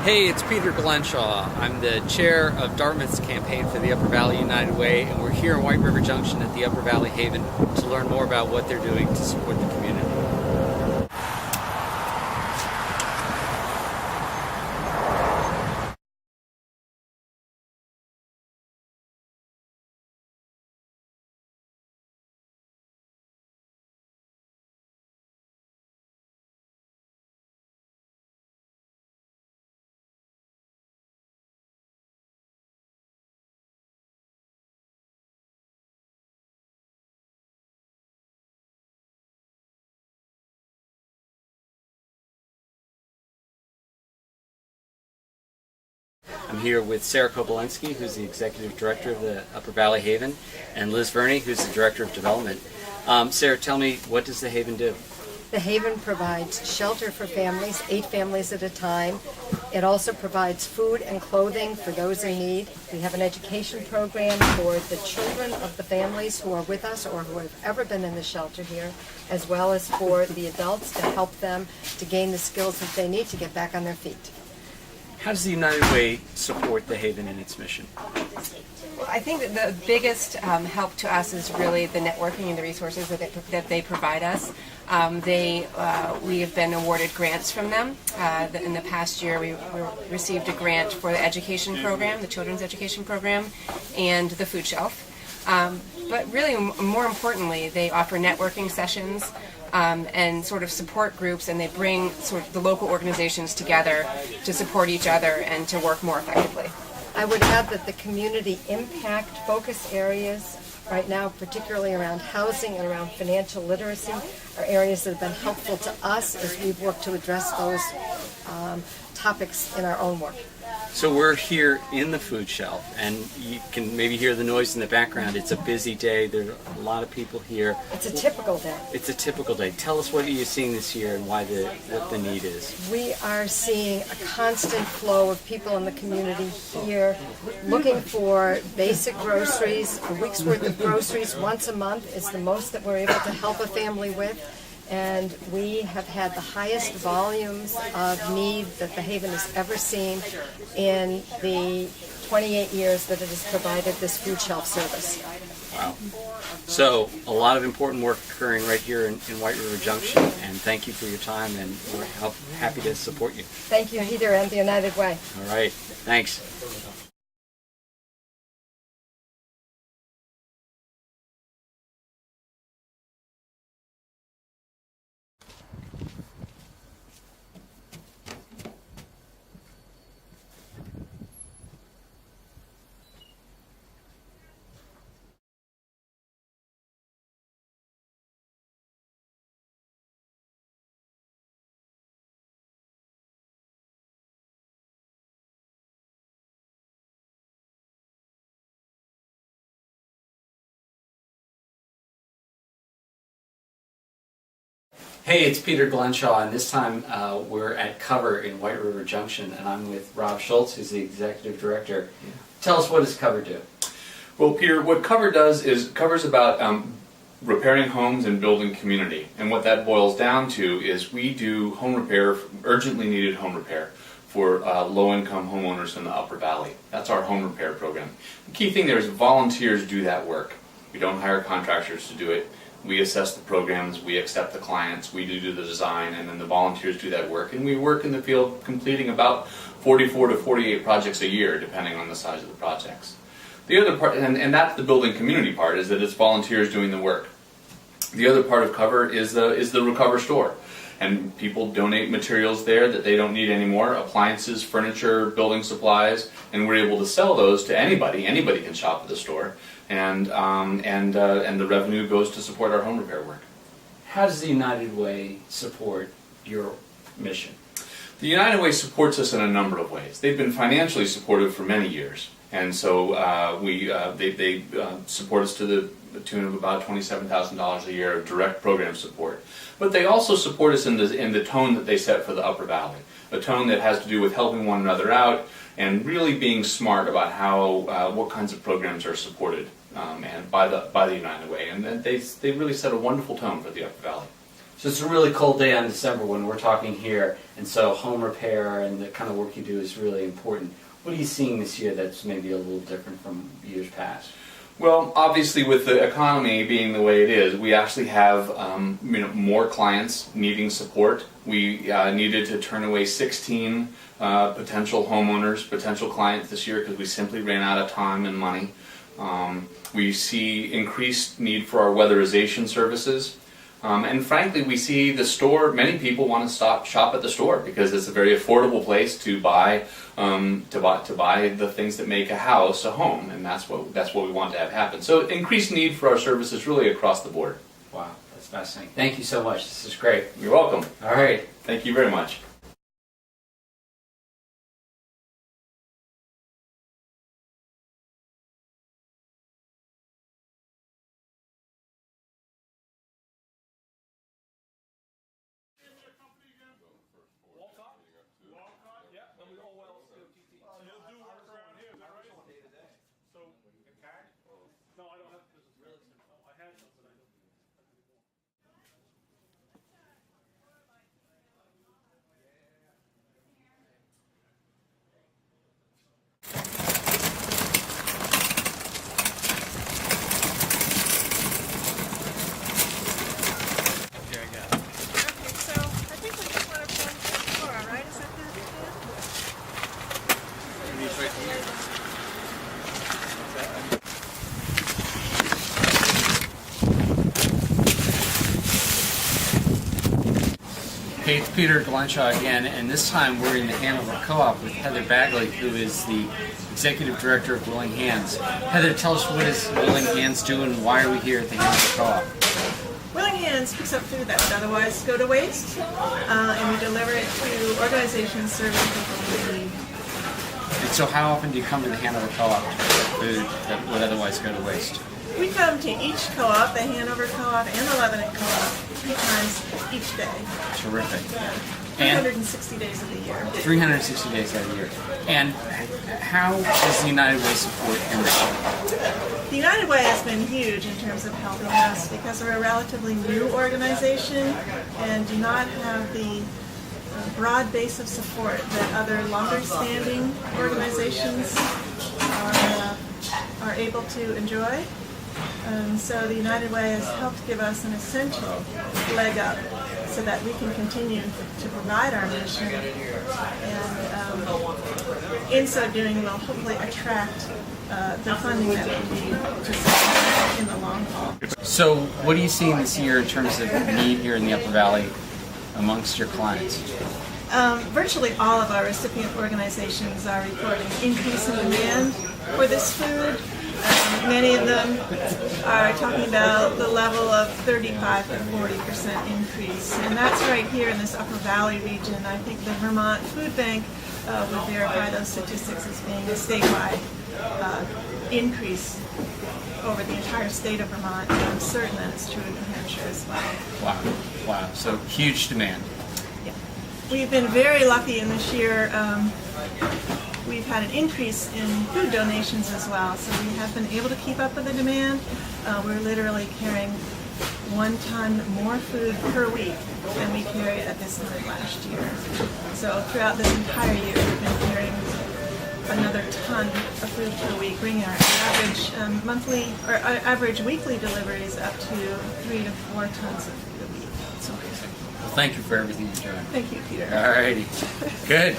Hey, it's Peter Glenshaw. I'm the chair of Dartmouth's campaign for the Upper Valley United Way, and we're here in White River Junction at the Upper Valley Haven to learn more about what they're doing to support the community. I'm here with Sarah Kobylensky, who's the Executive Director of the Upper Valley Haven, and Liz Verney, who's the Director of Development. Sarah, tell me, what does the Haven do? The Haven provides shelter for families, 8 families at a time. It also provides food and clothing for those in need. We have an education program for the children of the families who are with us or who have ever been in the shelter here, as well as for the adults to help them to gain the skills that they need to get back on their feet. How does the United Way support the Haven and its mission? Well, I think that the biggest help to us is really the networking and the resources that they provide us. We have been awarded grants from them. In the past year, we received a grant for the education program, the children's education program, and the food shelf. But really, more importantly, they offer networking sessions and sort of support groups, and they bring sort of the local organizations together to support each other and to work more effectively. I would add that the community impact focus areas right now, particularly around housing and around financial literacy, are areas that have been helpful to us as we've worked to address those topics in our own work. So we're here in the food shelf, and you can maybe hear the noise in the background. It's a busy day. There are a lot of people here. It's a typical day. It's a typical day. Tell us, what are you seeing this year and what the need is? We are seeing a constant flow of people in the community here looking for basic groceries. A week's worth of groceries once a month is the most that we're able to help a family with. And we have had the highest volumes of need that the Haven has ever seen in the 28 years that it has provided this food shelf service. Wow. So, a lot of important work occurring right here in White River Junction, and thank you for your time, and we're happy to support you. Thank you, Heather, and the United Way. All right. Thanks. Hey, it's Peter Glenshaw, and this time we're at Cover in White River Junction, and I'm with Rob Schultz, who's the Executive Director. Tell us, what does Cover do? Well, Peter, what Cover does is Cover's about repairing homes and building community. And what that boils down to is we do home repair, urgently needed home repair for low-income homeowners in the Upper Valley. That's our home repair program. The key thing there is volunteers do that work. We don't hire contractors to do it. We assess the programs, we accept the clients, we do the design, and then the volunteers do that work. And we work in the field completing about 44 to 48 projects a year, depending on the size of the projects. The other part, and that's the building community part, is that it's volunteers doing the work. The other part of Cover is the Recover store. And people donate materials there that they don't need anymore, appliances, furniture, building supplies, and we're able to sell those to anybody. Anybody can shop at the store, and the revenue goes to support our home repair work. How does the United Way support your mission? The United Way supports us in a number of ways. They've been financially supportive for many years, and so they support us to the tune of about $27,000 a year of direct program support. But they also support us in the tone that they set for the Upper Valley, a tone that has to do with helping one another out and really being smart about how what kinds of programs are supported and by the United Way, and they really set a wonderful tone for the Upper Valley. So it's a really cold day on December when we're talking here, and so home repair and the kind of work you do is really important. What are you seeing this year that's maybe a little different from years past? Well, obviously, with the economy being the way it is, we actually have more clients needing support. We needed to turn away 16 potential homeowners, potential clients this year because we simply ran out of time and money. We see increased need for our weatherization services. And frankly, we see the store, many people want to shop at the store because it's a very affordable place to buy the things that make a house a home, and that's what we want to have happen. So increased need for our services really across the board. Wow, that's fascinating. Thank you so much. This is great. You're welcome. All right. Thank you very much. Hey, it's Peter Glenshaw again, and this time we're in the Hanover Co-op with Heather Bagley, who is the Executive Director of Willing Hands. Heather, tell us, what is Willing Hands doing and why are we here at the Hanover Co-op? Willing Hands picks up food that would otherwise go to waste, and we deliver it to organizations serving people in need. And so how often do you come to the Hanover Co-op to pick up food that would otherwise go to waste? We come to each co-op, the Hanover Co-op and the Lebanon Co-op, 3 times each day. Terrific. Yeah. 360 days of the year. 360 days out of the year. And how does the United Way support your mission? The United Way has been huge in terms of helping us because we're a relatively new organization and do not have the broad base of support that other longer-standing organizations are able to enjoy. So the United Way has helped give us an essential leg up so that we can continue to provide our mission, and in so doing will hopefully attract the funding that we need to support in the long haul. So what are you seeing this year in terms of need here in the Upper Valley amongst your clients? Virtually all of our recipient organizations are reporting increase in demand for this food. Many of them are talking about the level of 35 to 40% increase, and that's right here in this Upper Valley region. I think the Vermont Food Bank would verify those statistics as being a statewide increase over the entire state of Vermont, and I'm certain that it's true in New Hampshire as well. Wow. So huge demand. Yeah. We've been very lucky in this year. We've had an increase in food donations as well, so we have been able to keep up with the demand. We're literally carrying 1 ton more food per week than we carried at this time last year. So throughout this entire year, we've been carrying another ton of food per week, bringing our average average weekly deliveries up to 3 to 4 tons of food a week. That's amazing. Well, thank you for everything you're doing. Thank you, Peter. All righty. Good.